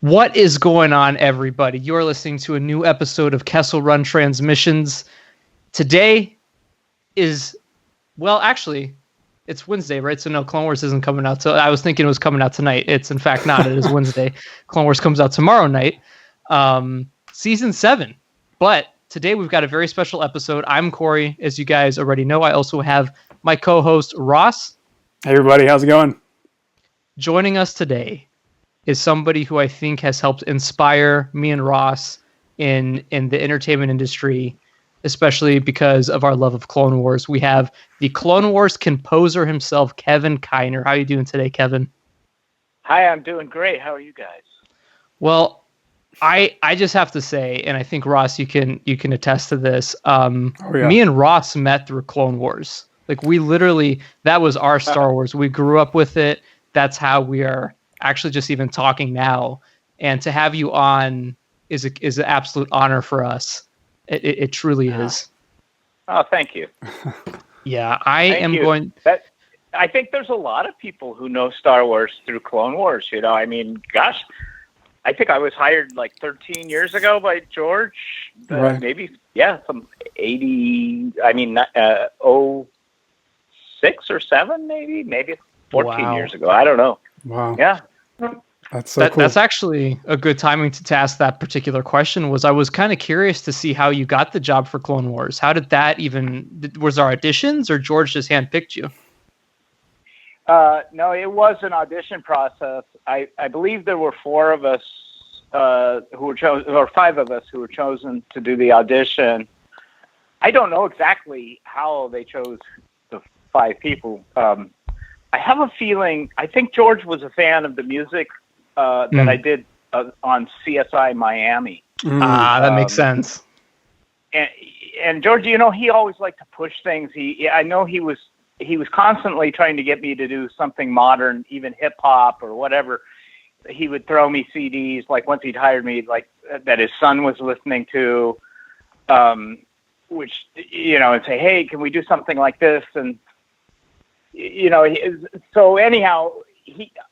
What is going on, everybody? You're listening to a new episode of Kessel Run Transmissions. Today is, well, actually, it's Wednesday, right? So no, Clone Wars isn't coming out. So I was thinking it was coming out tonight. It's in fact not. It is Wednesday. Clone Wars comes out tomorrow night. Season 7. But today we've got a very special episode. I'm Corey, as you guys already know. I also have my co-host, Ross. Hey, everybody. How's it going? Joining us today is somebody who I think has helped inspire me and Ross in the entertainment industry, especially because of our love of Clone Wars. We have the Clone Wars composer himself, Kevin KINER. How are you doing today, Kevin? Hi, I'm doing great. How are you guys? Well, I just have to say, and I think Ross, you can attest to this. Me and Ross met through Clone Wars. Like we literally, that was our Star Wars. We grew up with it. That's how we are actually just even talking now. And to have you on is an absolute honor for us. It truly is. Oh, thank you. Yeah, I think there's a lot of people who know Star Wars through Clone Wars. You know, I mean, gosh, I think I was hired like 13 years ago by George. Right. Maybe, some 80. I mean, 06 or 7, maybe 14 years ago. I don't know. Wow. Yeah. That's so cool. That's actually a good timing to ask that particular question. I was kind of curious to see how you got the job for Clone Wars. How did that was there auditions or George just handpicked you? No, it was an audition process. I believe there were 4 of us who were chosen, or 5 of us who were chosen to do the audition. I don't know exactly how they chose the 5 people. I have a feeling, I think George was a fan of the music that I did on CSI Miami. That makes sense. And George, you know, he always liked to push things. I know he was constantly trying to get me to do something modern, even hip hop or whatever. He would throw me CDs, like once he'd hired me, like that his son was listening to, which, you know, and say, hey, can we do something like this? And, you know, so anyhow,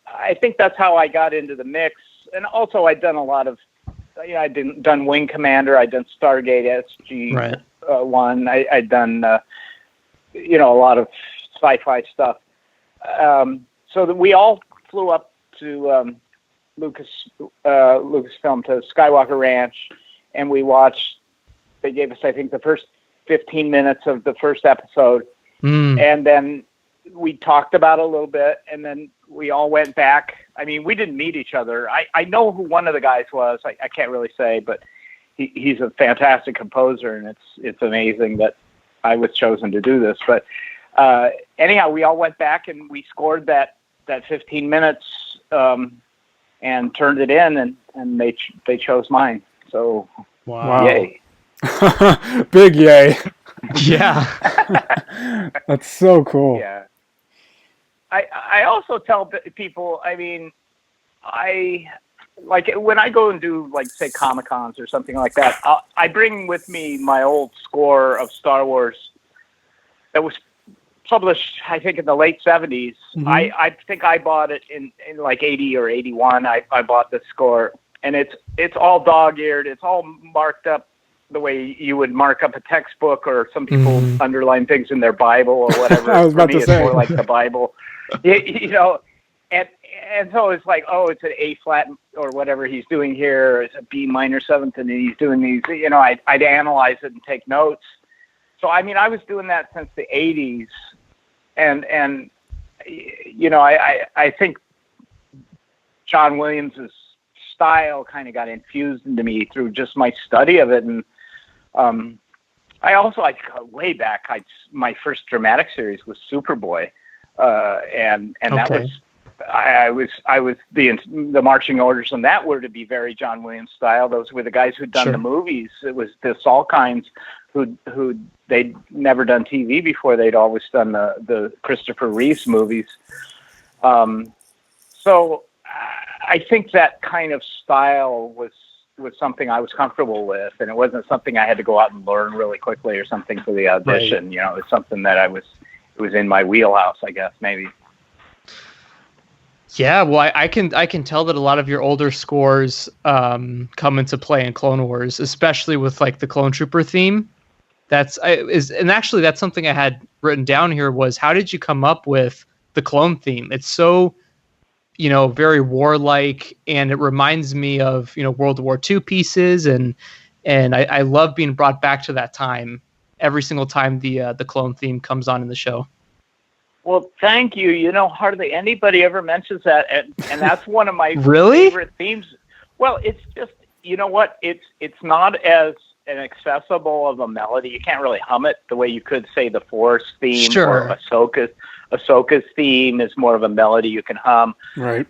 I think that's how I got into the mix. And also I'd done a lot of, I'd done Wing Commander, I'd done Stargate SG-1, I'd done, a lot of sci-fi stuff. So that we all flew up to Lucasfilm, to Skywalker Ranch, and we watched, they gave us, I think, the first 15 minutes of the first episode. And then we talked about it a little bit, and then we all went back. I mean, we didn't meet each other. I know who one of the guys was. I can't really say, but he's a fantastic composer, and it's amazing that I was chosen to do this. But anyhow, we all went back and we scored that 15 minutes and turned it in, and they chose mine. So, wow. Yay. Big yay. Yeah. That's so cool. Yeah. I also tell people, I mean, like when I go and do, like, say, Comic-Cons or something like that, I bring with me my old score of Star Wars that was published, I think, in the late 70s. I think I bought it in like 80 or 81. I bought the score, and it's all dog-eared. It's all marked up the way you would mark up a textbook, or some people underline things in their Bible or whatever. I was about to say. It's more like the Bible. You know, and so it's like, oh, it's an A flat or whatever he's doing here, or it's a B minor 7th, and he's doing these, you know, I'd analyze it and take notes. So, I mean, I was doing that since the 80s, and you know, I think John Williams's style kind of got infused into me through just my study of it. And I also, way back, my first dramatic series was Superboy. And that was, I was the marching orders on that were to be very John Williams style. Those were the guys who'd done the movies. It was the Salkinds who they'd never done TV before. They'd always done the Christopher Reeves movies. So I think that kind of style was something I was comfortable with, and it wasn't something I had to go out and learn really quickly or something for the audition. Right. You know, it's something that it was in my wheelhouse, I guess, maybe. Yeah, well, I can tell that a lot of your older scores come into play in Clone Wars, especially with like the Clone Trooper theme. And actually that's something I had written down here was how did you come up with the clone theme? It's so, very warlike, and it reminds me of, World War II pieces, and I love being brought back to that time every single time the clone theme comes on in the show. Well, thank you. Hardly anybody ever mentions that, and that's one of my Really? favorite themes. Well, it's just, you know what? It's not as an accessible of a melody. You can't really hum it the way you could say the Force theme. Sure. Or Ahsoka's theme is more of a melody you can hum. Right.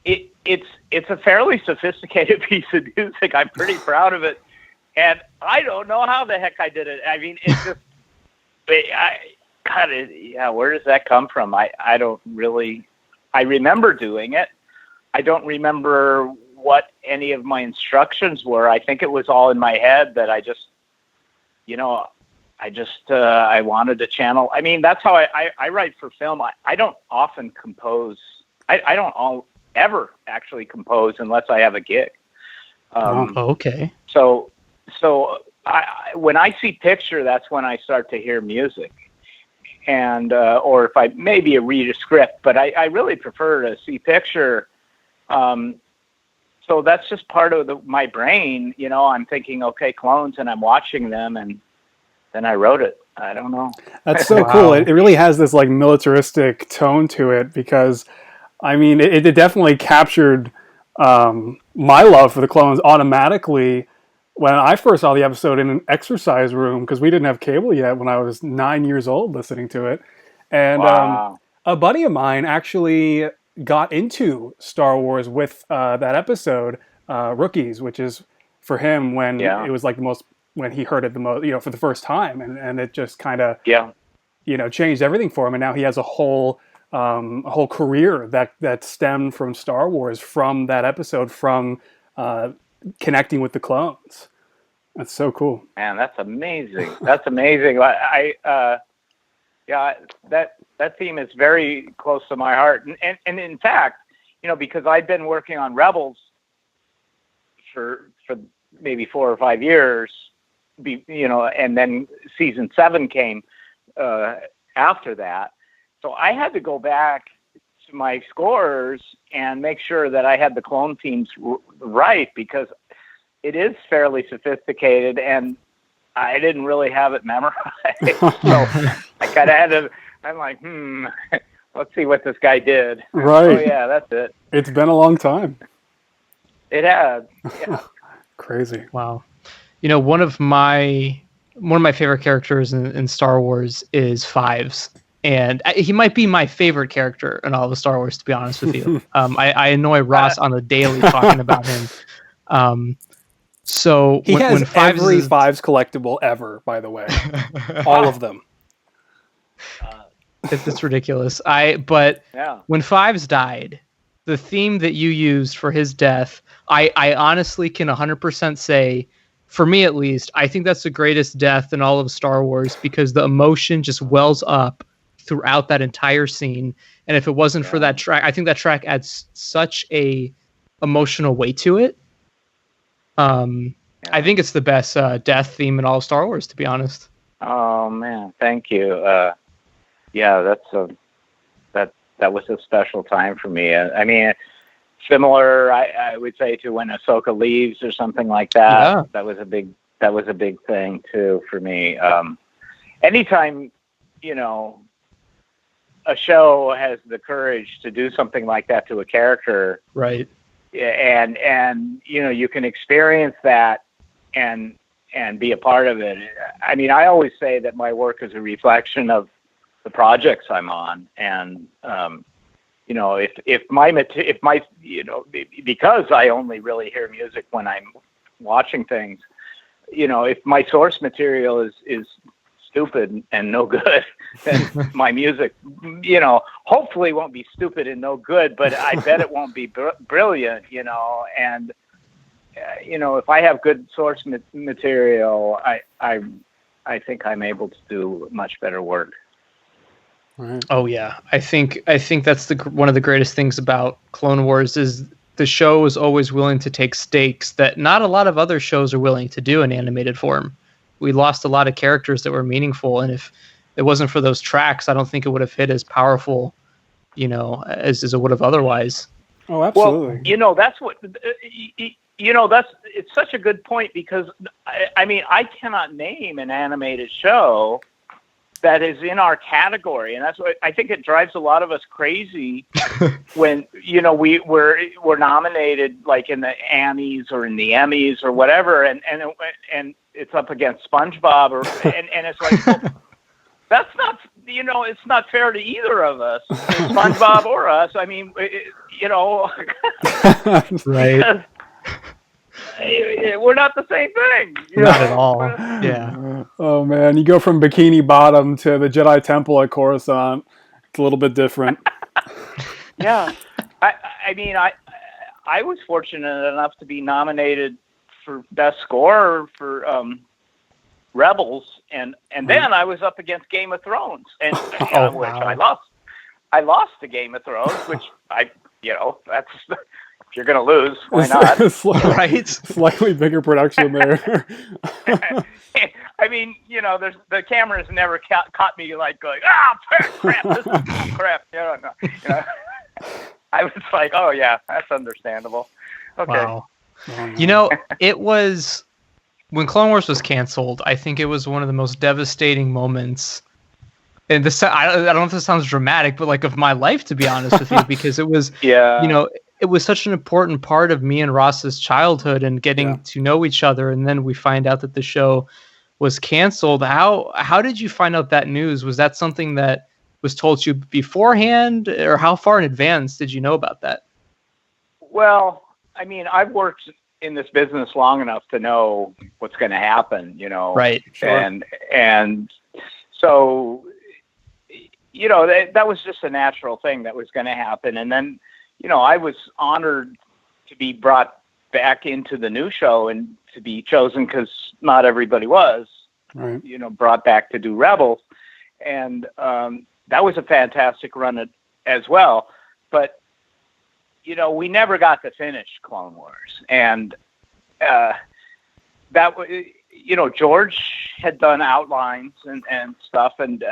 It's a fairly sophisticated piece of music. I'm pretty proud of it, and I don't know how the heck I did it. I mean, it's just, where does that come from? I don't really. I remember doing it. I don't remember what any of my instructions were. I think it was all in my head that I wanted to channel. I mean, that's how I write for film. I don't often compose. I don't ever actually compose unless I have a gig. Okay. So when I see picture, that's when I start to hear music. And, or if I maybe read a script, but I really prefer to see picture. So that's just part of my brain. I'm thinking, okay, clones, and I'm watching them, and then I wrote it. I don't know. That's so cool. It really has this like militaristic tone to it because, I mean, it definitely captured my love for the clones automatically when I first saw the episode in an exercise room, because we didn't have cable yet when I was 9 years old listening to it. And a buddy of mine actually got into Star Wars with that episode, Rookies, which is for him when it was like when he heard it the most, for the first time. And it just kind of, changed everything for him. And now he has a whole career that stemmed from Star Wars, from that episode, from connecting with the clones. That's so cool. Man, that's amazing. That's amazing. That theme is very close to my heart. And in fact, because I've been working on Rebels for maybe 4 or 5 years, and then season 7 came after that. So I had to go back to my scores and make sure that I had the clone themes right, because it is fairly sophisticated and I didn't really have it memorized. So I kind of had to, I'm like, let's see what this guy did. Right. Oh yeah, that's it. It's been a long time. It has. Yeah. Crazy. Wow. One of my favorite characters in Star Wars is Fives. And he might be my favorite character in all of Star Wars, to be honest with you. I annoy Ross on the daily talking about him. So he has when Fives every Fives collectible ever, by the way, all of them. It's ridiculous. But when Fives died, the theme that you used for his death, I honestly can 100% say, for me at least, I think that's the greatest death in all of Star Wars, because the emotion just wells up throughout that entire scene. And if it wasn't for that track, I think that track adds such a emotional weight to it. I think it's the best death theme in all of Star Wars, to be honest. Oh man, thank you. That was a special time for me. I mean, similar, I would say, to when Ahsoka leaves or something like that. Yeah. That was a big thing too for me. Anytime, a show has the courage to do something like that to a character, right? And you can experience that and be a part of it. I mean, I always say that my work is a reflection of the projects I'm on, and because I only really hear music when I'm watching things, if my source material is stupid and no good, then my music, hopefully won't be stupid and no good, but I bet it won't be brilliant, and if I have good source material, I think I'm able to do much better work. Right. Oh yeah, I think that's one of the greatest things about Clone Wars is the show is always willing to take stakes that not a lot of other shows are willing to do in animated form. We lost a lot of characters that were meaningful, and if it wasn't for those tracks, I don't think it would have hit as powerful, as it would have otherwise. Oh, Well, absolutely. that's what it's such a good point because I mean I cannot name an animated show that is in our category, and that's what I think it drives a lot of us crazy when we're nominated like in the Annies or in the Emmys or whatever, and it's up against SpongeBob and it's like well, that's not it's not fair to either of us, SpongeBob or us. I mean, Right. We're not the same thing. Not at all. Yeah. Oh man, you go from Bikini Bottom to the Jedi Temple at Coruscant. It's a little bit different. Yeah, I mean, I was fortunate enough to be nominated for best score for Rebels, and then I was up against Game of Thrones, and which I lost. I lost to Game of Thrones, which that's if you're gonna lose, why not? Right? Slightly bigger production there. I mean, the cameras never caught me like going, crap, this is crap. I was like, oh yeah, that's understandable. Okay. Wow. It was when Clone Wars was canceled. I think it was one of the most devastating moments. And this, I don't know if this sounds dramatic, but like of my life, to be honest with you, because it was, it was such an important part of me and Ross's childhood and getting to know each other. And then we find out that the show was canceled. How did you find out that news? Was that something that was told to you beforehand, or how far in advance did you know about that? Well, I mean, I've worked in this business long enough to know what's going to happen, Right. Sure. And so, that was just a natural thing that was going to happen. And then, I was honored to be brought back into the new show and to be chosen because not everybody was, right. Brought back to do Rebels. And that was a fantastic run as well. But, we never got to finish Clone Wars. And that was, George had done outlines and stuff. And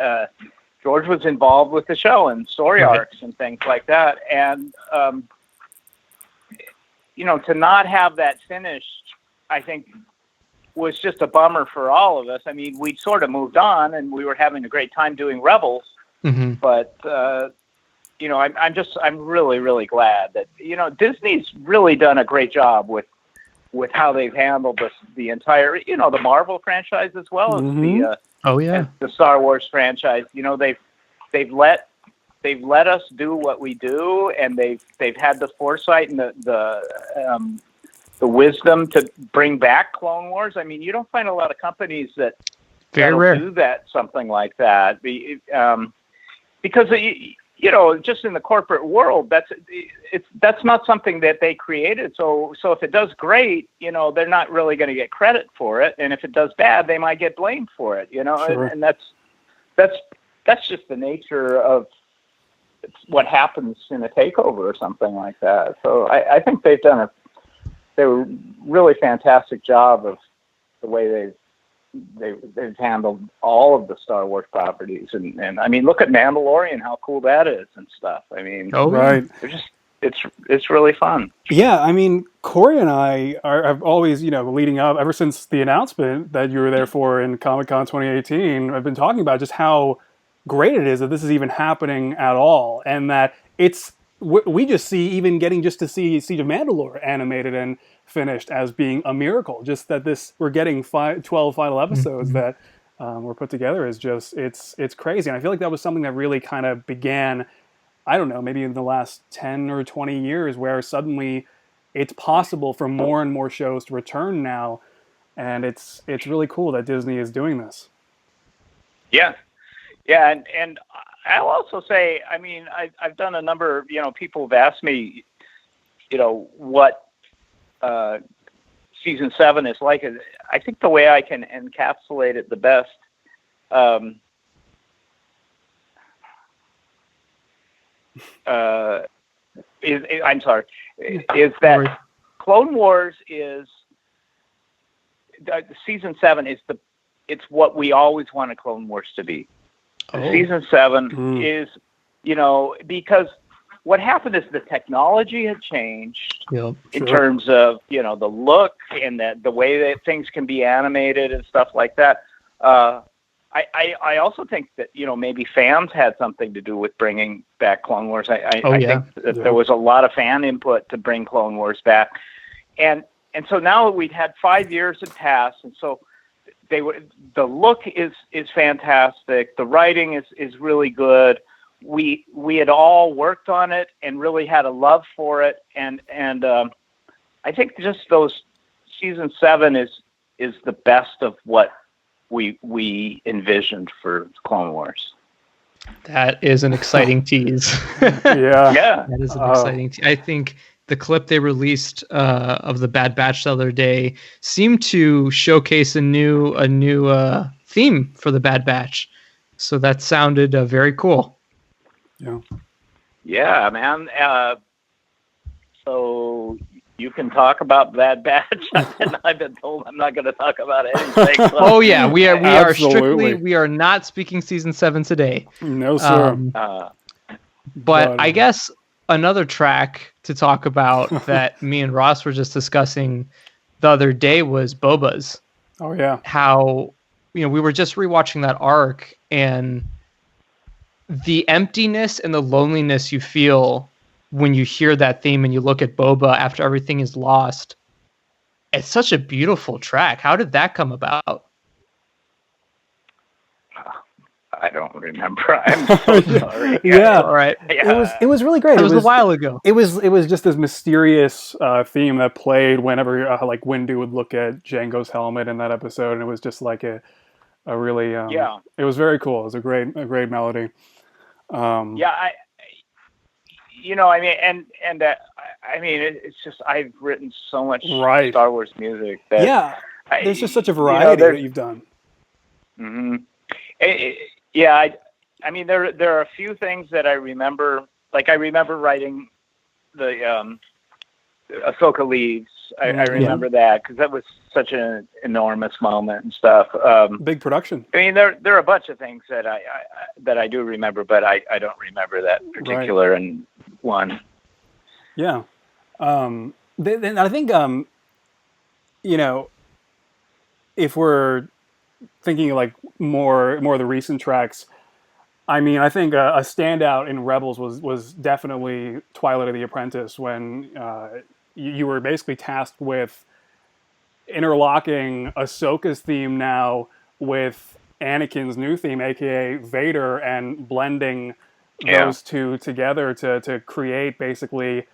George was involved with the show and story arcs and things like that. And, to not have that finished, I think was just a bummer for all of us. I mean, we'd sort of moved on and we were having a great time doing Rebels, but, I'm really, really glad that, Disney's really done a great job with how they've handled the entire, the Marvel franchise as well as the Star Wars franchise. They've let us do what we do, and they've had the foresight and the wisdom to bring back Clone Wars. I mean, you don't find a lot of companies that do that, something like that, because just in the corporate world, that's not something that they created. So if it does great, they're not really going to get credit for it, and if it does bad, they might get blamed for it. Sure. And that's just the nature of what happens in a takeover or something like that. So I think they've done a really fantastic job of the way they've handled all of the Star Wars properties, and I mean, look at Mandalorian, how cool that is and stuff. I mean, right. It's really fun. Yeah, I mean, Corey and I have always, leading up ever since the announcement that you were there for in Comic-Con 2018, I've been talking about just how great it is that this is even happening at all, and that we just see even getting just to see Siege of Mandalore animated and finished as being a miracle. Just that we're getting 12 final episodes that were put together is just it's crazy, and I feel like that was something that really kind of began, I don't know, maybe in the last 10 or 20 years, where suddenly it's possible for more and more shows to return now, and it's really cool that Disney is doing this. Yeah, and I'll also say, I mean, I've done a number of, people have asked me, what season 7 is like. I think the way I can encapsulate it the best, I'm sorry, is that Clone Wars is season 7 is it's what we always wanted Clone Wars to be. Season 7 is, because what happened is the technology had changed in terms of, the look and the way that things can be animated and stuff like that. I also think that, maybe fans had something to do with bringing back Clone Wars. I think that there was a lot of fan input to bring Clone Wars back. And so now we'd had 5 years had passed, and so the look is fantastic. The writing is really good. We had all worked on it and really had a love for it. And I think just those season 7 is the best of what we envisioned for Clone Wars. That is an exciting tease. Yeah. That is an exciting tease. I think the clip they released of the Bad Batch the other day seemed to showcase a new theme for the Bad Batch. So that sounded very cool. Yeah, man. So you can talk about Bad Batch, and I've been told I'm not going to talk about anything. So. Oh yeah, we are not speaking season 7 today. No sir. But I guess another track to talk about that me and Ross were just discussing the other day was Boba's. Oh yeah. How we were just rewatching that arc, and the emptiness and the loneliness you feel when you hear that theme and you look at Boba after everything is lost. It's such a beautiful track. How did that come about? I don't remember. I'm so sorry. Yeah. All right. It was really great. It was a while ago. It was just this mysterious theme that played whenever like Windu would look at Jango's helmet in that episode, and it was just like a really It was very cool. It was a great melody. It's just I've written so much Star Wars music that there's just such a variety that you've done. Mm-hmm. There are a few things that I remember. Like I remember writing the Ahsoka Leaves. I remember that because that was such an enormous moment and stuff. Big production. I mean, there are a bunch of things that I do remember, but I don't remember that particular one. Yeah. Then I think if we're thinking like more of the recent tracks, I mean, I think a standout in Rebels was definitely Twilight of the Apprentice, when you were basically tasked with interlocking Ahsoka's theme now with Anakin's new theme, aka Vader, and blending those two together to create basically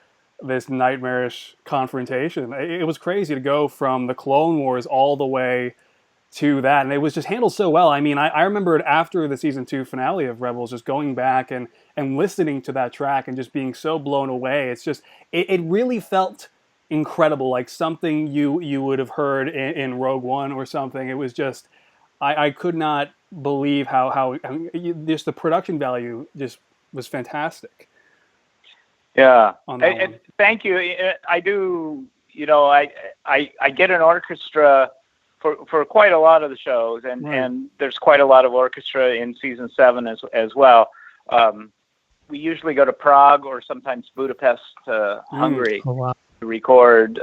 this nightmarish confrontation. It was crazy to go from the Clone Wars all the way to that, and it was just handled so well. I mean, I remembered after the season 2 finale of Rebels, just going back and listening to that track and just being so blown away. It's just it really felt incredible, like something you would have heard in Rogue One or something. It was just I could not believe how just the production value just was fantastic. Yeah, and thank you. I do. I get an orchestra for quite a lot of the shows, and there's quite a lot of orchestra in season 7 as well. We usually go to Prague or sometimes Budapest, Hungary, to record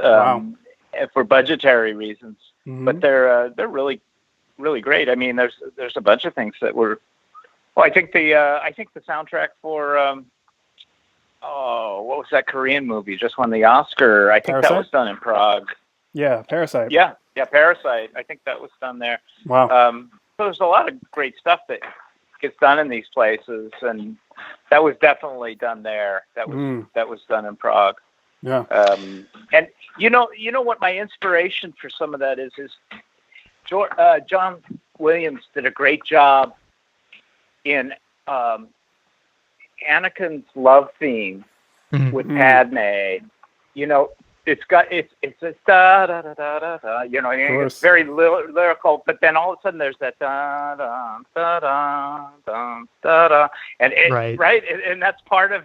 for budgetary reasons. Mm-hmm. But they're really, really great. I mean, there's a bunch of things that were. Well, I think the soundtrack for what was that Korean movie? Just won the Oscar. I think Parasite? That was done in Prague. Yeah, Parasite. Yeah, Parasite. I think that was done there. Wow. So there's a lot of great stuff that gets done in these places, and that was definitely done there. That was done in Prague. Yeah. And you know what my inspiration for some of that is John Williams did a great job in Anakin's love theme with Padme. It's a da da da da da. It's very lyrical, but then all of a sudden there's that da da da da da da da, and right, and that's part of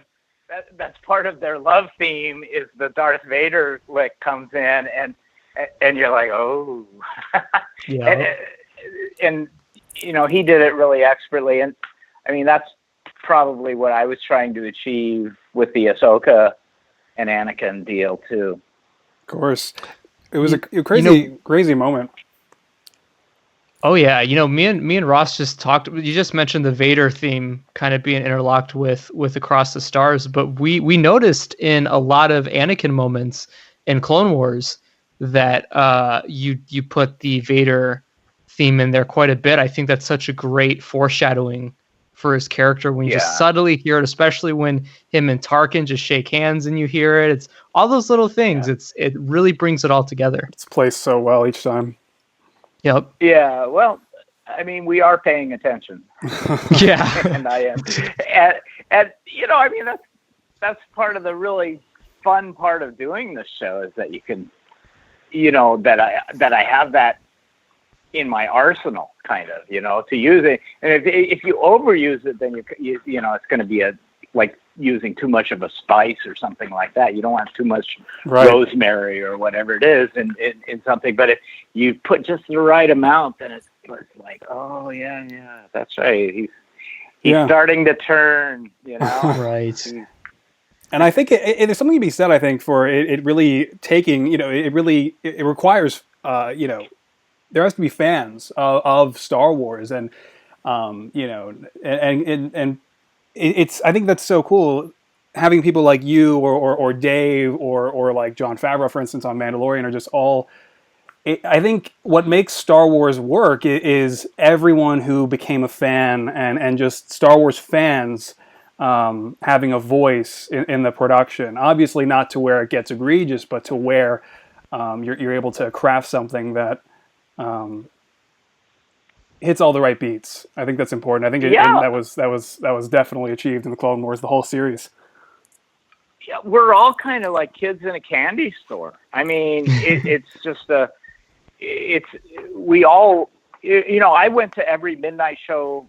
that's part of their love theme is the Darth Vader lick comes in, and you're like, oh, Yeah. and you know, he did it really expertly, and I mean that's probably what I was trying to achieve with the Ahsoka and Anakin deal too. Of course, it was a crazy moment. Oh yeah, me and Ross just talked. You just mentioned the Vader theme kind of being interlocked with Across the Stars, but we noticed in a lot of Anakin moments in Clone Wars that you put the Vader theme in there quite a bit. I think that's such a great foreshadowing for his character when you just subtly hear it, especially when him and Tarkin just shake hands and you hear it. It's all those little things. It really brings it all together. It's placed so well each time. Yep. Yeah. Well, I mean, we are paying attention. Yeah. And I am. And you know, I mean, that's part of the really fun part of doing this show is that you can, you know, that I have that in my arsenal, kind of, you know, to use it. And if you overuse it, then you know, it's going to be like using too much of a spice or something like that. You don't want too much rosemary or whatever it is in something. But if you put just the right amount, then it's like, oh yeah, that's right. He's starting to turn, you know. Right. And I think there's something to be said, I think, for it really taking, you know, it requires, you know, there has to be fans of Star Wars, and you know, and it's, I think that's so cool having people like you or Dave or like Jon Favreau, for instance, on Mandalorian, are just all. I think what makes Star Wars work is everyone who became a fan and just Star Wars fans having a voice in the production. Obviously, not to where it gets egregious, but to where you're able to craft something that hits all the right beats. I think that's important. I think that was definitely achieved in the Clone Wars, the whole series. Yeah, we're all kind of like kids in a candy store. I mean, it's just we all, you know, I went to every midnight show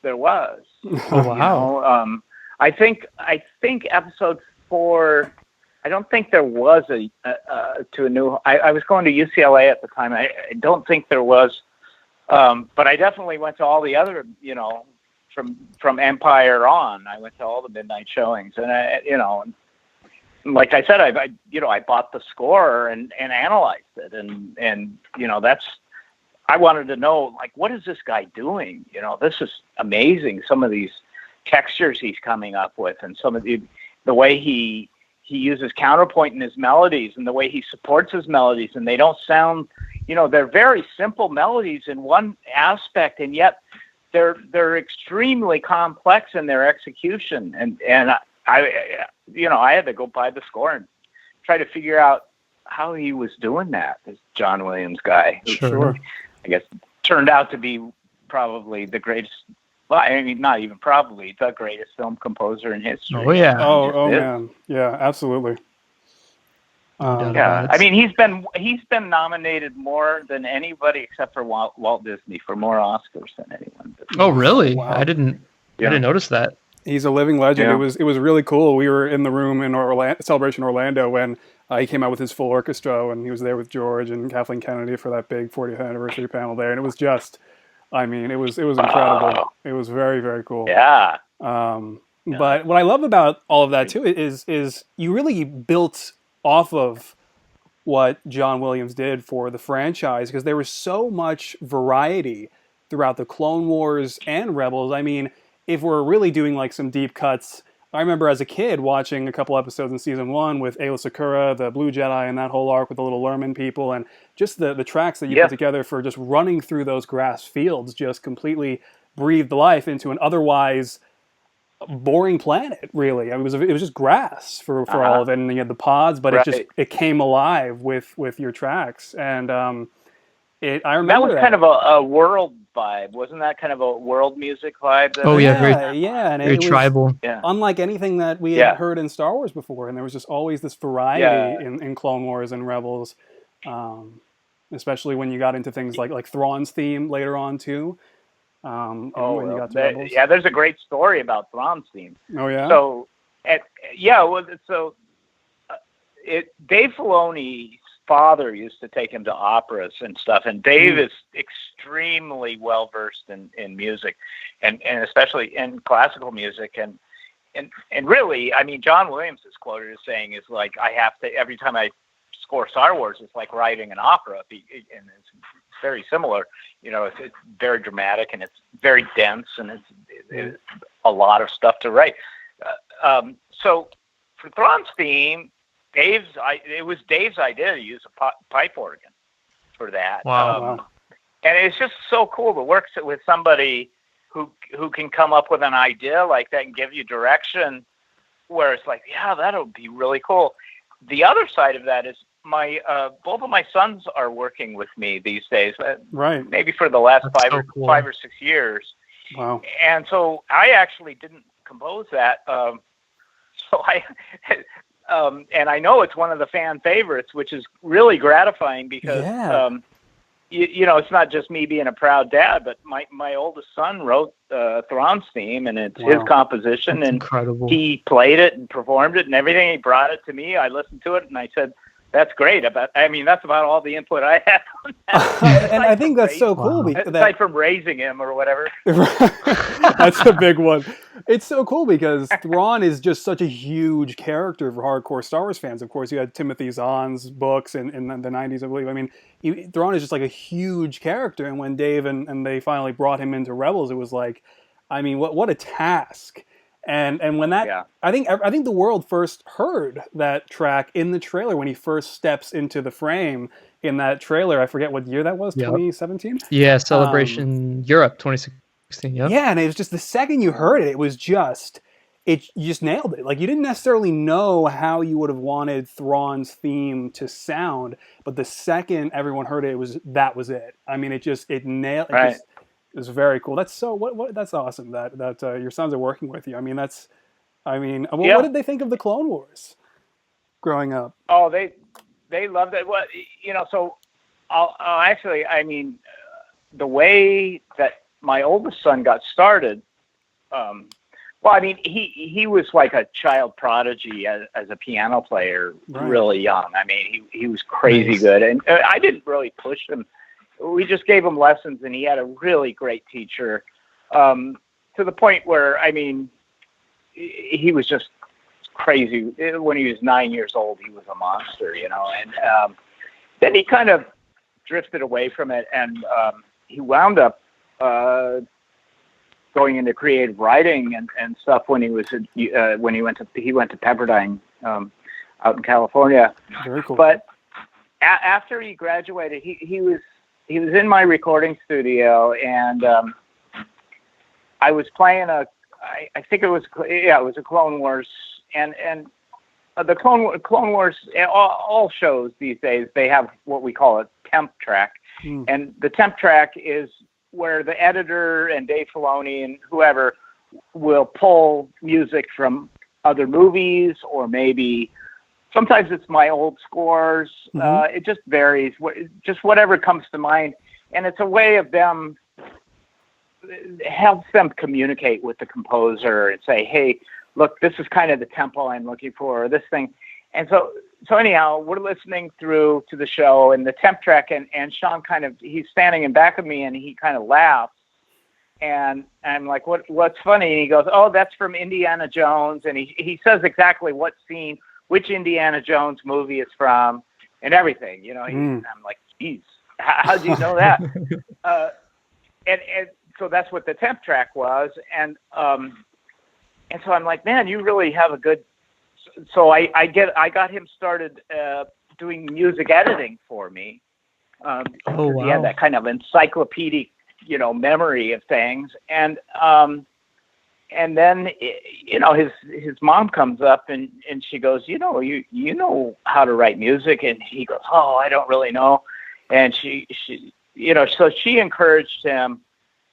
there was. Oh wow. You know, I think episode 4. I don't think there was I was going to UCLA at the time. I don't think there was, but I definitely went to all the other, you know, from Empire on. I went to all the midnight showings, and you know, like I said, I bought the score and analyzed it, and you know, I wanted to know, like, what is this guy doing? You know, this is amazing. Some of these textures he's coming up with, and some of the way he uses counterpoint in his melodies, and the way he supports his melodies, and they don't sound, you know, they're very simple melodies in one aspect, and yet they're extremely complex in their execution. And I you know, I had to go buy the score and try to figure out how he was doing that. This John Williams guy, Sure. I guess turned out to be probably the greatest. Well, I mean, not even probably the greatest film composer in history. Oh yeah. Oh man. Yeah, absolutely. Yeah, I mean, he's been nominated more than anybody except for Walt Disney for more Oscars than anyone. Oh really? Wow. I didn't notice that. He's a living legend. Yeah. It was really cool. We were in the room in Celebration Orlando when he came out with his full orchestra, and he was there with George and Kathleen Kennedy for that big 40th anniversary panel there, and it was just, I mean, it was incredible. It was very, very cool. Yeah. But what I love about all of that too is you really built off of what John Williams did for the franchise, because there was so much variety throughout the Clone Wars and Rebels. I mean, if we're really doing like some deep cuts, I remember as a kid watching a couple episodes in season 1 with Aayla Secura, the Blue Jedi, and that whole arc with the little Lerman people, and just the tracks that you put together for just running through those grass fields just completely breathed life into an otherwise boring planet, really. I mean, it was just grass for all of it, and you had the pods, but it came alive with your tracks, and I remember that was kind of a world vibe, wasn't that kind of a world music vibe? Oh yeah, and very tribal. Unlike anything that we had heard in Star Wars before, and there was just always this variety in Clone Wars and Rebels, especially when you got into things like Thrawn's theme later on too. When you got to Rebels. Yeah, there's a great story about Thrawn's theme. Oh yeah. So And yeah, well, so Dave Filoni's father used to take him to operas and stuff, and Dave is extremely well versed in music, and especially in classical music, and really, I mean, John Williams is quoted as saying is like, I have to, every time I score Star Wars, it's like writing an opera, and it's very similar. You know, it's very dramatic and it's very dense, and it's a lot of stuff to write. So for Thrawn's theme, it was Dave's idea to use a pipe organ for that. Wow. And it's just so cool to work with somebody who can come up with an idea like that and give you direction, where it's like, yeah, that'll be really cool. The other side of that is both of my sons are working with me these days, right? Maybe for the last That's 5 or 6 years. Wow. And so I actually didn't compose that. And I know it's one of the fan favorites, which is really gratifying because, you know, it's not just me being a proud dad, but my oldest son wrote Thrawn's theme, and it's his composition. That's and incredible. He played it and performed it and everything. He brought it to me. I listened to it, and I said, that's great. That's about all the input I had on that. And I think that's so cool. Aside from raising him or whatever. That's a big one. It's so cool because Thrawn is just such a huge character for hardcore Star Wars fans. Of course, you had Timothy Zahn's books in the 90s, I believe. I mean, Thrawn is just like a huge character. And when Dave and they finally brought him into Rebels, it was like, I mean, what a task. And when that, I think the world first heard that track in the trailer when he first steps into the frame in that trailer. I forget what year that was, 2017? Yeah, Celebration Europe 2016, Yeah, and it was just the second you heard it, you just nailed it. Like, you didn't necessarily know how you would have wanted Thrawn's theme to sound, but the second everyone heard it, that was it. I mean, it nailed it. It was very cool. That's that's awesome that your sons are working with you. I mean, what did they think of the Clone Wars growing up? Oh, they loved it. Well, you know, so I'll actually, I mean, the way that my oldest son got started, well, I mean, he was like a child prodigy as a piano player, really young. I mean, he was crazy good, and I didn't really push him. We just gave him lessons, and he had a really great teacher, to the point where, I mean, he was just crazy. When he was 9 years old, he was a monster, you know. And then he kind of drifted away from it, and he wound up going into creative writing and stuff when he went to Pepperdine out in California. Very cool. But after he graduated, he was in my recording studio, and I was playing I think it was a Clone Wars, and the Clone Wars, all shows these days, they have what we call a temp track, and the temp track is where the editor and Dave Filoni and whoever will pull music from other movies, or maybe sometimes it's my old scores. It just varies, just whatever comes to mind. And it's a way of them, helps them communicate with the composer and say, hey, look, this is kind of the tempo I'm looking for, or this thing. And so anyhow, we're listening through to the show and the temp track, and Sean he's standing in back of me, and he kind of laughs. And I'm like, what's funny? And he goes, oh, that's from Indiana Jones. And he says exactly what scene, which Indiana Jones movie it's from, and everything, you know. I'm like, geez, how do you know that? And so that's what the temp track was, and so I'm like, man, you really have a good. So I got him started doing music editing for me. Oh, wow. He had that kind of encyclopedic, you know, memory of things, and then, you know, his mom comes up and she goes, you know how to write music, and he goes, oh, I don't really know, and she you know, so she encouraged him,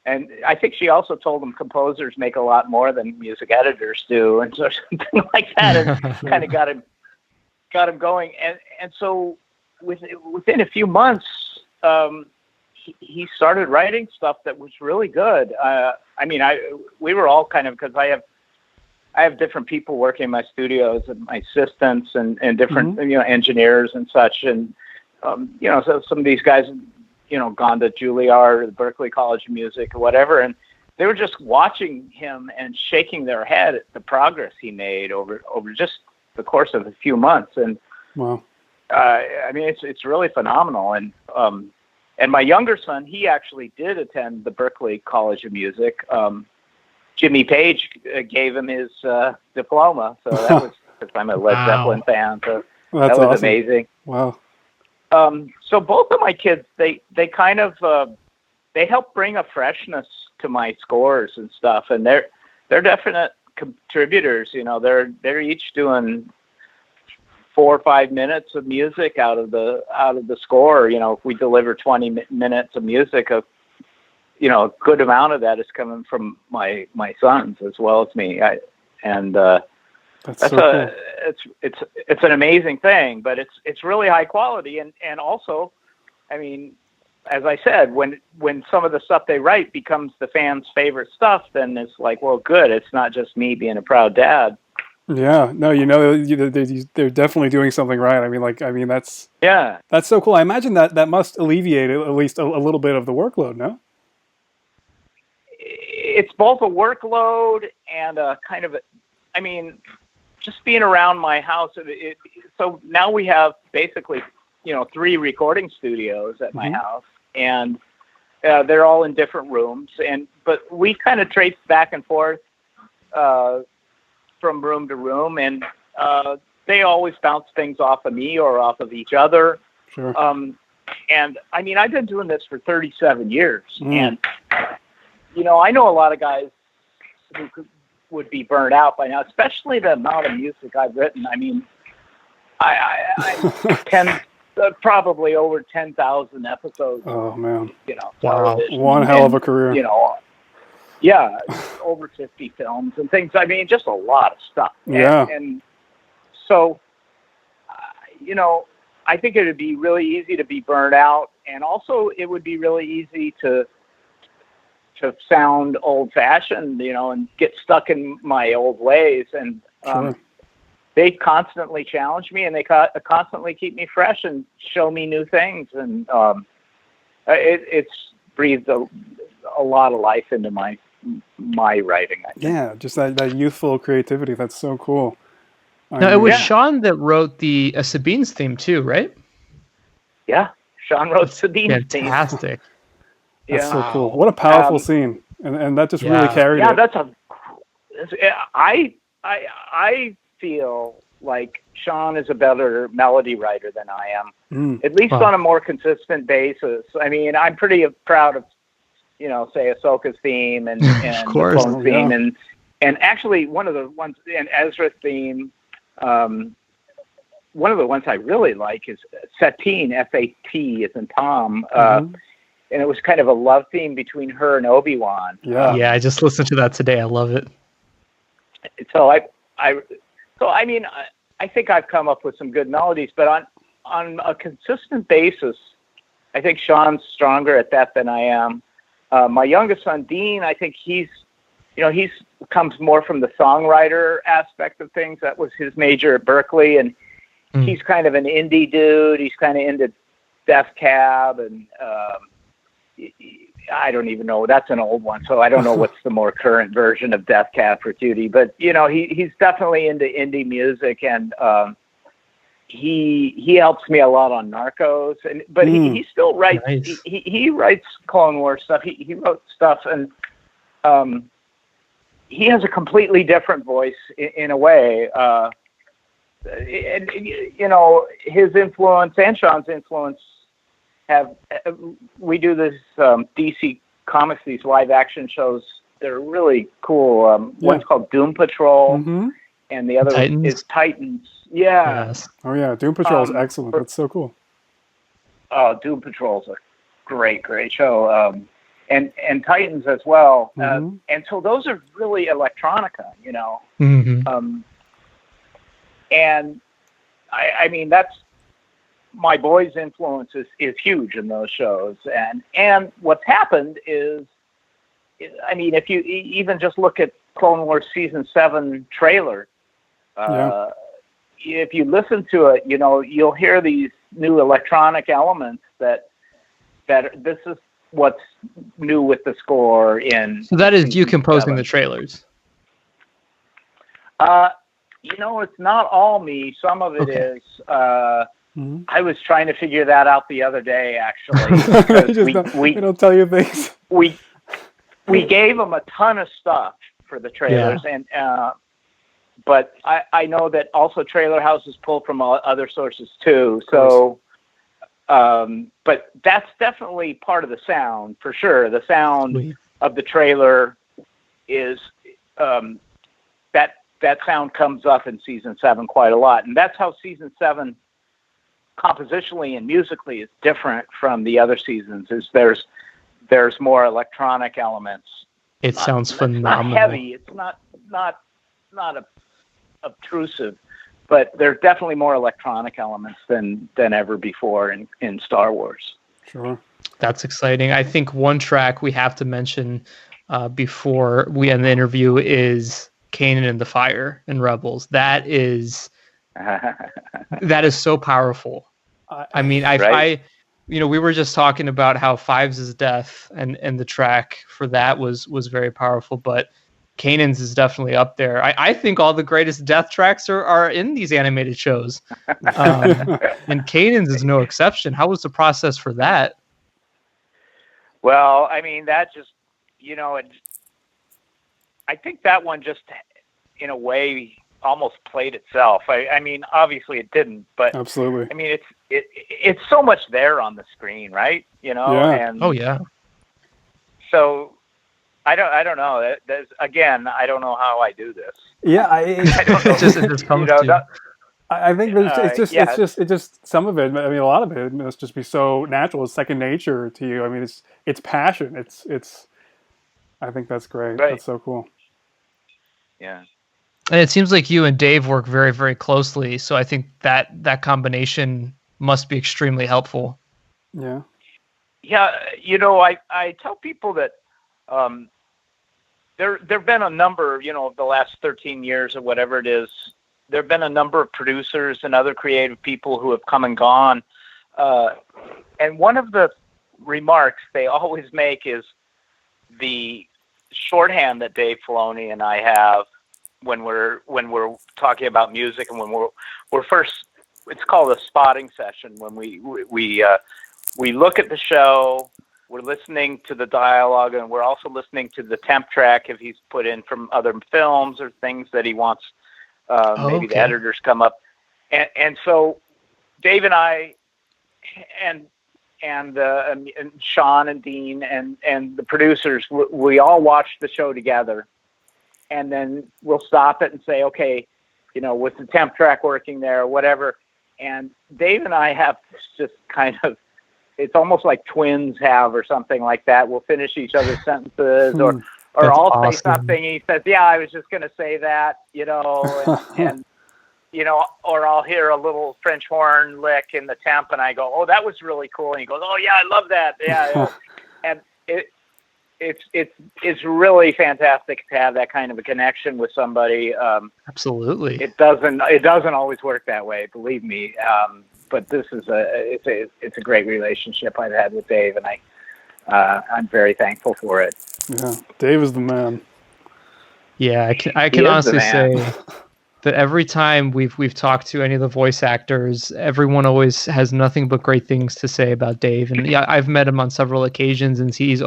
and I think she also told him composers make a lot more than music editors do, and so something like that, and kind of got him going, and so within a few months, he started writing stuff that was really good. I mean, we were all kind of, because I have I have different people working in my studios, and my assistants and different engineers and such, and so some of these guys gone to Juilliard or the Berklee College of Music or whatever, and they were just watching him and shaking their head at the progress he made over just the course of a few months. And wow. It's really phenomenal. And my younger son, he actually did attend the Berklee College of Music. Jimmy Page gave him his diploma, so that was because I'm a Led Zeppelin fan. So That's that was awesome. amazing. Wow. So both of my kids, they kind of they help bring a freshness to my scores and stuff, and they're definite contributors. They're each doing 4 or 5 minutes of music out of the score. If we deliver 20 minutes of music, a good amount of that is coming from my sons as well as me. That's so cool. It's an amazing thing, but it's really high quality, and also, I mean, as I said, when some of the stuff they write becomes the fans' favorite stuff, then it's like, well, good. It's not just me being a proud dad. Yeah, no, they're definitely doing something right. That's so cool. I imagine that must alleviate at least a little bit of the workload, no? It's both a workload and a kind of just being around my house. So now we have basically, 3 recording studios at my house, and they're all in different rooms. But we kind of trace back and forth from room to room, and they always bounce things off of me or off of each other. Sure. And I've been doing this for 37 years, and I know a lot of guys who would be burned out by now, especially the amount of music I've written. I probably over 10,000 episodes. Oh man! Wow, one hell of a career. Yeah, over 50 films and things. Just a lot of stuff. Yeah. And so, I think it would be really easy to be burned out, and also it would be really easy to sound old-fashioned, and get stuck in my old ways. And Sure. They constantly challenge me, and they constantly keep me fresh and show me new things. And it's breathed a lot of life into my writing, I think. Yeah, just that youthful creativity. That's so cool. No, it was Sean that wrote the Sabine's theme too, right? Yeah, Sean wrote Sabine's theme. Fantastic. That's so cool. What a powerful scene, and that just really carried it. I feel like Sean is a better melody writer than I am, at least on a more consistent basis. I'm pretty proud of, say Ahsoka's theme and the Clone theme, and actually one of the ones, and Ezra's theme. One of the ones I really like is Satine, F-A-T, as in Tom. And it was kind of a love theme between her and Obi-Wan. Yeah, I just listened to that today. I love it. So I think I've come up with some good melodies, but on a consistent basis, I think Sean's stronger at that than I am. My youngest son, Dean, I think he's comes more from the songwriter aspect of things. That was his major at Berklee, and he's kind of an indie dude. He's kind of into Death Cab, and I don't even know. That's an old one, so I don't know what's the more current version of Death Cab for Cutie. But he's definitely into indie music, and he helps me a lot on Narcos. But he still writes. Nice. He writes Clone Wars stuff. He wrote stuff, and he has a completely different voice in a way. And his influence and Sean's influence we do this DC Comics, these live action shows. They're really cool. One's called Doom Patrol, and the other is Titans. Yeah. Yes. Oh yeah, Doom Patrol is excellent. That's so cool. Oh, Doom Patrol's a great show. And Titans as well. And so those are really electronica, and that's my boy's influence is huge in those shows. And what's happened is, if you even just look at Clone Wars Season 7 trailer, if you listen to it, you'll hear these new electronic elements that this is what's new with the score in. So that is you Season composing 7. the trailers. It's not all me. Some of it is. I was trying to figure that out the other day, actually. we don't tell you things. We gave them a ton of stuff for the trailers, but I know that also trailer houses pull from other sources too. So, but that's definitely part of the sound for sure. The sound of the trailer is that sound comes up in Season 7 quite a lot, and that's how Season 7 compositionally and musically is different from the other seasons. Is there's more electronic elements. It sounds phenomenal. It's not heavy. It's not obtrusive, but there's definitely more electronic elements than ever before in Star Wars. Sure. That's exciting. I think one track we have to mention before we end the interview is Kanan and the Fire in Rebels. That is so powerful. I mean, we were just talking about how Fives' death and the track for that was very powerful, but Kanan's is definitely up there. I think all the greatest death tracks are in these animated shows. And Kanan's is no exception. How was the process for that? Well, I mean, that just, I think that one just, in a way, almost played itself. I mean, obviously it didn't, but absolutely. I mean, it's so much there on the screen, right? And so I don't know. Again, I don't know how I do this. Yeah, I don't know. It just comes to. I think it's just some of it. I mean, a lot of it must just be so natural. It's second nature to you. I mean, it's passion. It's. I think that's great. Right. That's so cool. Yeah. And it seems like you and Dave work very, very closely. So I think that combination must be extremely helpful. Yeah. Yeah. I tell people that there've been a number, of the last 13 years or whatever it is, there've been a number of producers and other creative people who have come and gone. And one of the remarks they always make is the shorthand that Dave Filoni and I have when we're talking about music, and when we're first, it's called a spotting session. When we look at the show, we're listening to the dialogue, and we're also listening to the temp track if he's put in from other films or things that he wants. Maybe the editors come up, and so Dave and I, and Sean and Dean and the producers, we all watch the show together. And then we'll stop it and say, okay, with the temp track working there or whatever. And Dave and I have just kind of, it's almost like twins have or something like that. We'll finish each other's sentences or I'll say something. He says, yeah, I was just going to say that, and or I'll hear a little French horn lick in the temp and I go, oh, that was really cool. And he goes, oh yeah, I love that. Yeah. And it's really fantastic to have that kind of a connection with somebody. Absolutely. It doesn't always work that way, believe me. But this is it's a great relationship I've had with Dave, and I'm very thankful for it. Yeah, Dave is the man. Yeah, I can honestly say that every time we've talked to any of the voice actors, everyone always has nothing but great things to say about Dave. And yeah, I've met him on several occasions, and he's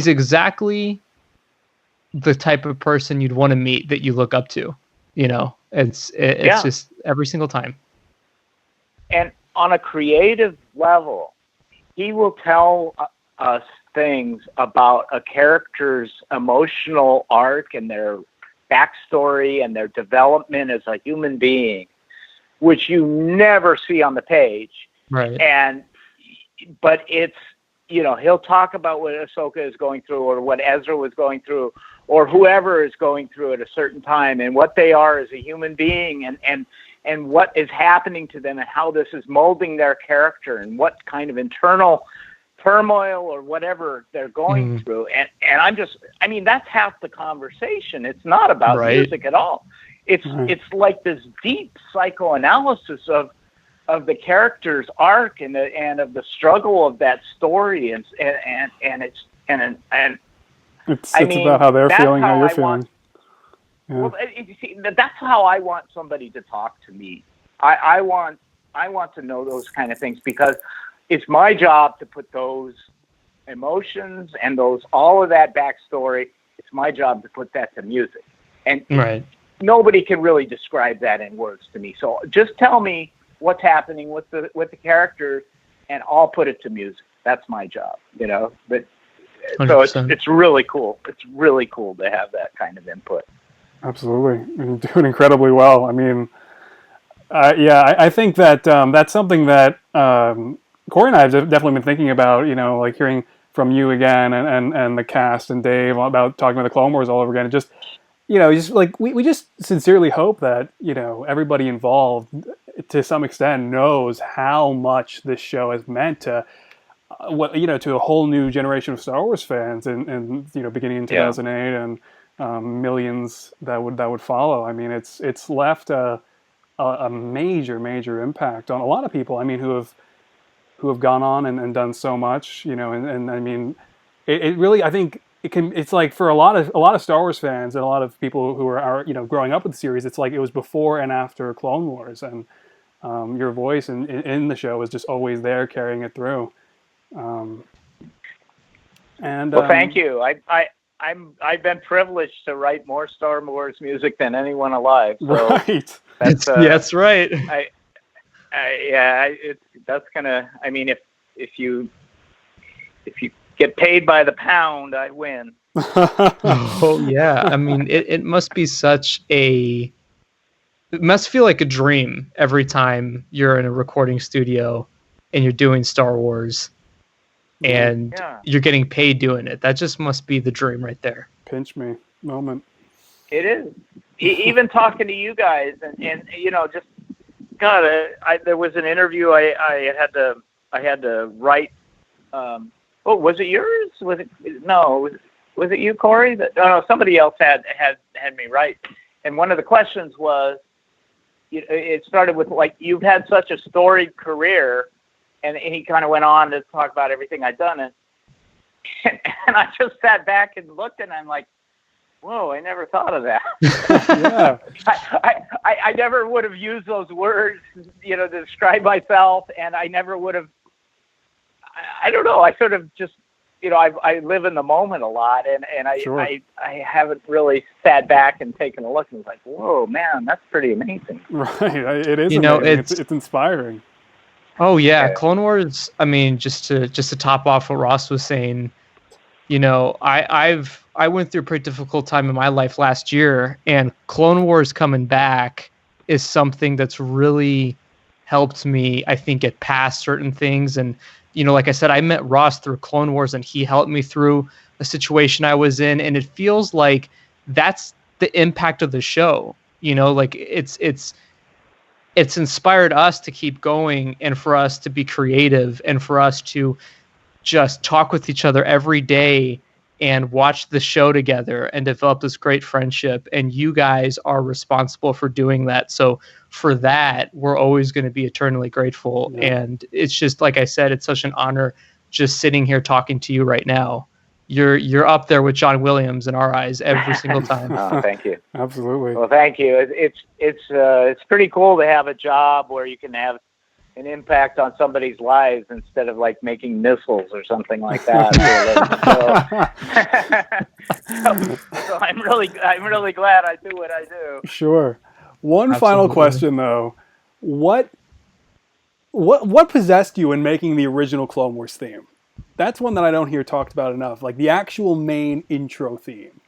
exactly the type of person you'd want to meet that you look up to. It's just every single time. And on a creative level, he will tell us things about a character's emotional arc and their backstory and their development as a human being, which you never see on the page. Right. But it's, he'll talk about what Ahsoka is going through or what Ezra was going through or whoever is going through at a certain time and what they are as a human being and what is happening to them and how this is molding their character and what kind of internal turmoil or whatever they're going through. And I mean, that's half the conversation. It's not about music at all. It's like this deep psychoanalysis of the character's arc and of the struggle of that story. And it's about how they're feeling, how you're feeling. Well, you see, that's how I want somebody to talk to me. I want to know those kind of things, because it's my job to put those emotions and all of that backstory. It's my job to put that to music, and nobody can really describe that in words to me. So just tell me what's happening with the characters, and I'll put it to music. That's my job, But 100%. So it's really cool. It's really cool to have that kind of input. Absolutely, and doing incredibly well. I mean, I think that that's something that Corey and I have definitely been thinking about. Like hearing from you again, and the cast and Dave about talking about the Clone Wars all over again. And just like we just sincerely hope that everybody involved, to some extent, knows how much this show has meant to to a whole new generation of Star Wars fans, and beginning in 2008 and millions that would follow. I mean, it's left a major impact on a lot of people. I mean, who have gone on and done so much. And I mean, it really, I think it's like for a lot of Star Wars fans and a lot of people who are growing up with the series, it's like it was before and after Clone Wars, and your voice in the show was just always there, carrying it through. Well, thank you. I've been privileged to write more Star Wars music than anyone alive. So right. That's right. That's gonna. I mean, if you get paid by the pound, I win. Oh yeah. I mean, it must be it must feel like a dream every time you're in a recording studio and you're doing Star Wars. And you're getting paid doing it. That just must be the dream right there. Pinch me moment. It is. Even talking to you guys, and just God, there was an interview I had to write. Was it yours? Was it you, Corey? No, somebody else had me write. And one of the questions was, it started with like, you've had such a storied career. And he kind of went on to talk about everything I'd done. And I just sat back and looked, and I'm like, whoa, I never thought of that. Yeah. I never would have used those words, to describe myself. And I never would have, I don't know. I sort of just, I live in the moment a lot. And I haven't really sat back and taken a look and was like, whoa, man, that's pretty amazing. Right. It is amazing. It's inspiring. Oh yeah, Clone Wars. I mean, just to top off what Ross was saying, I went through a pretty difficult time in my life last year, and Clone Wars coming back is something that's really helped me, I think, get past certain things. And like I said, I met Ross through Clone Wars, and he helped me through a situation I was in, and it feels like that's the impact of the show. Like it's inspired us to keep going, and for us to be creative, and for us to just talk with each other every day and watch the show together and develop this great friendship. And you guys are responsible for doing that. So for that, we're always going to be eternally grateful. Yeah. And it's just, like I said, it's such an honor just sitting here talking to you right now. You're up there with John Williams in our eyes every single time. Oh, thank you. Absolutely. Well, thank you. It's pretty cool to have a job where you can have an impact on somebody's lives instead of like making missiles or something like that. So I'm really glad I do what I do. Sure. One final question though. What possessed you in making the original Clone Wars theme? That's one that I don't hear talked about enough, like the actual main intro theme.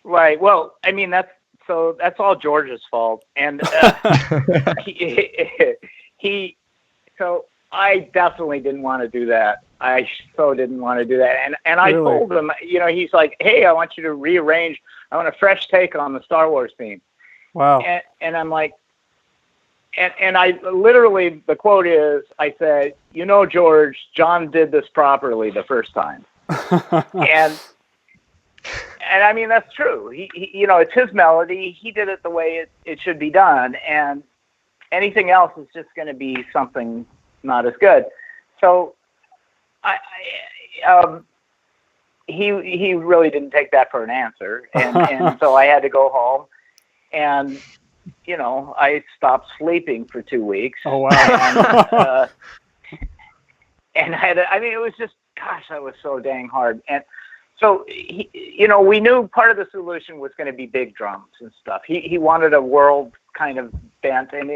Right. Well, I mean, that's all George's fault. And so I definitely didn't want to do that. I so didn't want to do that. And I told him, he's like, hey, I want you to rearrange. I want a fresh take on the Star Wars theme. Wow. And I'm like, And I literally, the quote is, I said, George, John did this properly the first time. and I mean, that's true. He it's his melody. He did it the way it should be done. And anything else is just going to be something not as good. So he really didn't take that for an answer. And so I had to go home and, I stopped sleeping for 2 weeks. Oh, wow. And it was just, gosh, that was so dang hard. And so, we knew part of the solution was going to be big drums and stuff. He wanted a world kind of bent. And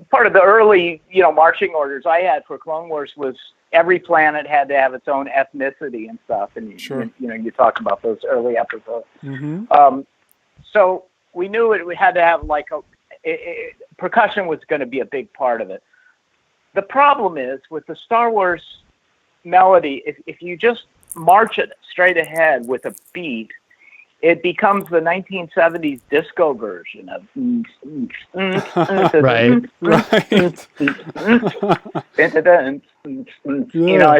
part of the early, marching orders I had for Clone Wars was every planet had to have its own ethnicity and stuff. And, sure. you talk about those early episodes. Mm-hmm. So we knew we had to have percussion was going to be a big part of it. The problem is with the Star Wars melody, if you just march it straight ahead with a beat, it becomes the 1970s disco version of right. It's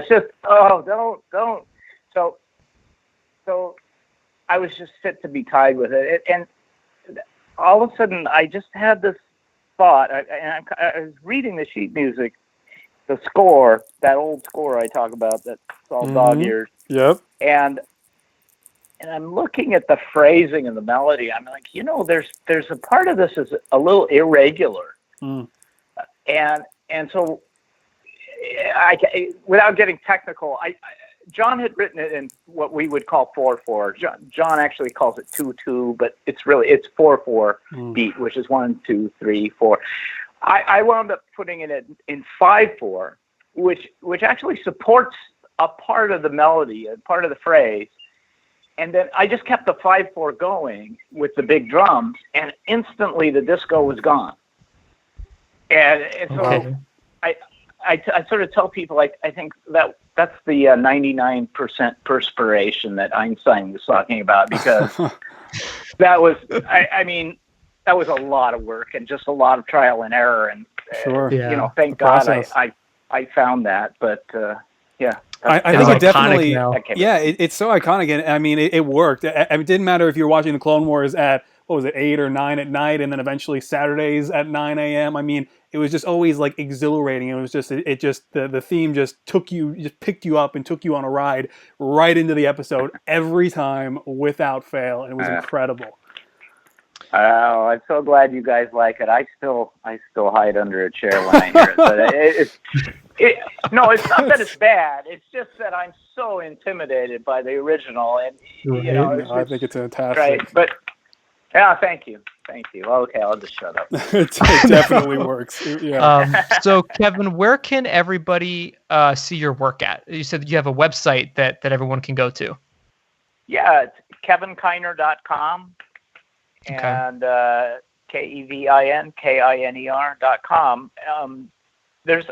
just don't. So I was just fit to be tied with it, and all of a sudden I just had this thought. I was reading the sheet music, the score, that old score I talk about, that's all dog ears. Yep. And I'm looking at the phrasing and the melody. I'm like, there's a part of this is a little irregular. And so without getting technical, John had written it in what we would call 4/4. John actually calls it 2/2, but it's 4/4 beat, which is 1, 2, 3, 4. I wound up putting it in 5/4, which actually supports a part of the melody, a part of the phrase. And then I just kept the 5/4 going with the big drums, and instantly the disco was gone. And so I sort of tell people, I think that's the 99% perspiration that Einstein was talking about, because that was, that was a lot of work and just a lot of trial and error. And, sure. Thank God I found that. But, yeah. I think it definitely, it's so iconic. And it worked. It didn't matter if you were watching the Clone Wars at, 8 or 9 at night, and then eventually Saturdays at 9 a.m. It was just always like exhilarating. It was just, the theme just picked you up and took you on a ride right into the episode every time without fail. And it was incredible. Oh, I'm so glad you guys like it. I still hide under a chair when I hear it. But no, it's not that it's bad. It's just that I'm so intimidated by the original, and I think it's fantastic. Right, but yeah, thank you. Okay, I'll just shut up. It definitely works. Yeah. So, Kevin, where can everybody see your work at? You said you have a website that everyone can go to. Yeah, it's kevinkiner.com. And KEVINKINER.com.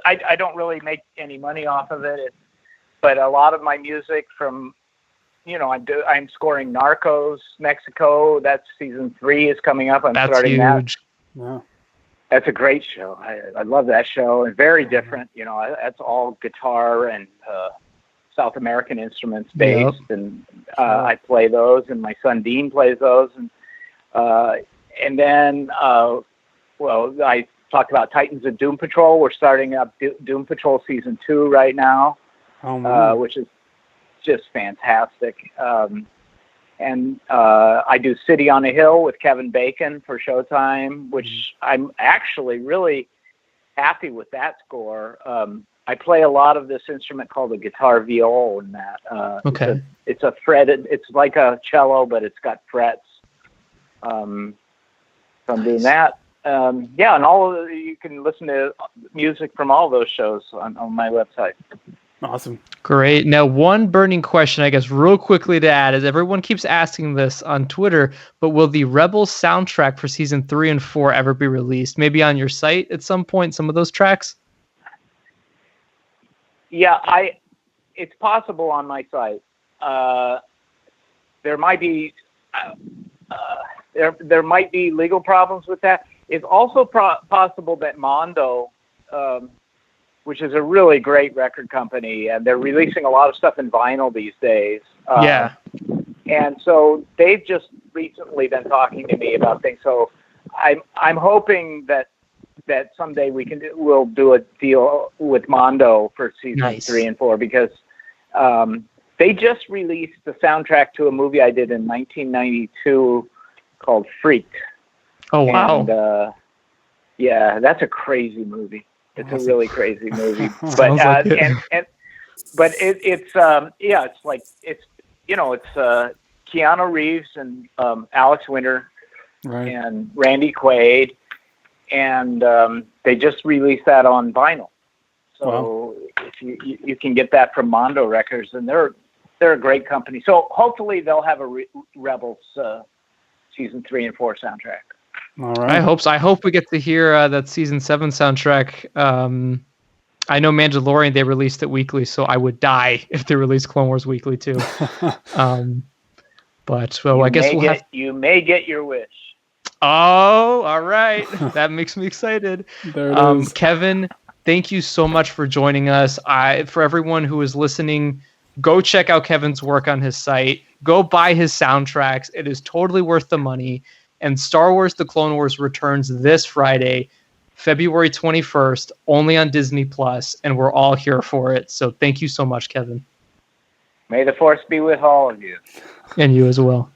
I don't really make any money off of it, but a lot of my music from, I'm scoring Narcos Mexico. That's season 3 is coming up. I'm starting huge. that. Yeah. That's a great show. I love that show, and very different. That's all guitar and South American instruments based, and I play those, and my son Dean plays those, and then, I talked about Titans of Doom Patrol. We're starting up Doom Patrol season 2 right now, which is just fantastic. And I do City on a Hill with Kevin Bacon for Showtime, which I'm actually really happy with that score. I play a lot of this instrument called the guitar viol in that. It's a fretted, it's like a cello, but it's got frets. So I'm doing that. And you can listen to music from all those shows on my website. Awesome. Great. Now, one burning question, I guess, real quickly to add, is everyone keeps asking this on Twitter, but will the Rebels soundtrack for season 3 and 4 ever be released? Maybe on your site at some point, some of those tracks? Yeah, it's possible on my site. There might be there might be legal problems with that. it's also possible that Mondo, which is a really great record company, and they're releasing a lot of stuff in vinyl these days. Yeah. And so they've just recently been talking to me about things. So I'm hoping that someday we'll do a deal with Mondo for season 3 and 4, because they just released the soundtrack to a movie I did in 1992 called Freaked. Oh wow! And yeah, that's a crazy movie. It's a really crazy movie. But like it's Keanu Reeves and Alex Winter and Randy Quaid, and they just released that on vinyl. So if you can get that from Mondo Records, and they're a great company. So hopefully they'll have a Rebels season 3 and 4 soundtrack. All right. I hope so. I hope we get to hear that season 7 soundtrack. I know Mandalorian, they released it weekly, so I would die if they released Clone Wars weekly too. But I guess you may get your wish. Oh, all right. That makes me excited. There it is. Kevin, thank you so much for joining us. For everyone who is listening, go check out Kevin's work on his site. Go buy his soundtracks. It is totally worth the money. And Star Wars The Clone Wars returns this Friday, February 21st, only on Disney+, and we're all here for it. So thank you so much, Kevin. May the Force be with all of you. And you as well.